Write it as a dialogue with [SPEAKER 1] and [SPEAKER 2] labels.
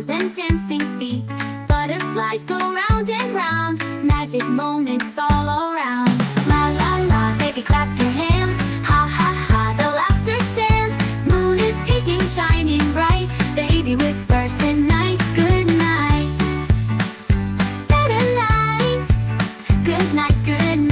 [SPEAKER 1] toes and dancing feet. Butterflies go round and round, magic moments all around. La la la, baby clap your hands. Ha ha ha, the laughter stands. Moon is peeking, shining bright. Baby whispers at night, good night. Dead night, good night, good night.